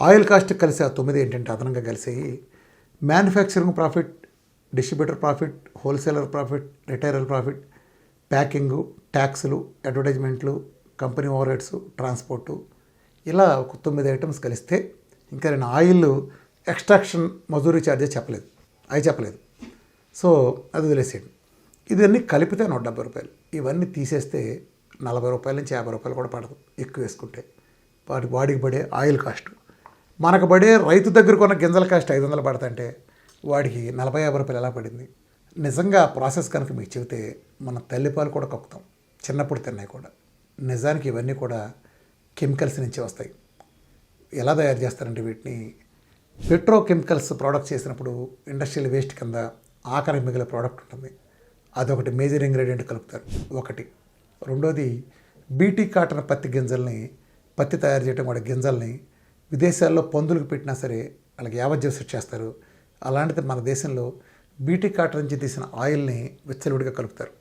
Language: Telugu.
ఆయిల్ కాస్ట్ కలిసి ఆ 9 ఏంటంటే అదనంగా కలిసేయి manufacturing profit, distributor profit, wholesaler profit, retailer profit, packing, ట్యాక్సులు, అడ్వర్టైజ్మెంట్లు, కంపెనీ ఓవర్ హెడ్స్, ట్రాన్స్పోర్టు, ఇలా ఒక 9 ఐటమ్స్ కలిస్తే ఇంకా నేను ఆయిల్ ఎక్స్ట్రాక్షన్ మజూరీ ఛార్జెస్ చెప్పలేదు, అవి చెప్పలేదు. సో అది వదిలేసేయండి. ఇవన్నీ కలిపితే 170 రూపాయలు. ఇవన్నీ తీసేస్తే 40 రూపాయల నుంచి 50 రూపాయలు కూడా పడదు ఎక్కువ వేసుకుంటే. వాడికి పడే ఆయిల్ కాస్ట్, మనకు పడే రైతు దగ్గర కొన్న గింజల కాస్ట్ 500 పడతంటే వాడికి 40-50 రూపాయలు ఎలా పడింది? నిజంగా ప్రాసెస్ కనుక మీకు చెబితే మన తల్లిపాలు కూడా కక్కుతాం, చిన్నప్పుడు తిన్నాయి కూడా. నిజానికి ఇవన్నీ కూడా కెమికల్స్ నుంచి వస్తాయి. ఎలా తయారు చేస్తారంటే వీటిని పెట్రోకెమికల్స్ ప్రోడక్ట్ చేసినప్పుడు ఇండస్ట్రియల్ వేస్ట్ కింద ఆఖరికి మిగిలిన ప్రోడక్ట్ ఉంటుంది, అదొకటి మేజర్ ఇంగ్రీడియంట్ కలుపుతారు ఒకటి. రెండోది బీటీ కాటన్ పత్తి గింజల్ని, పత్తి తయారు చేయడం వాడి గింజల్ని విదేశాల్లో పందులకు పెట్టినా సరే వాళ్ళకి యావజ్జీవ చేస్తారు. అలాంటిది మన దేశంలో బీటీ కాటన్ నుంచి తీసిన ఆయిల్ని విచ్చలవిడిగా కలుపుతారు.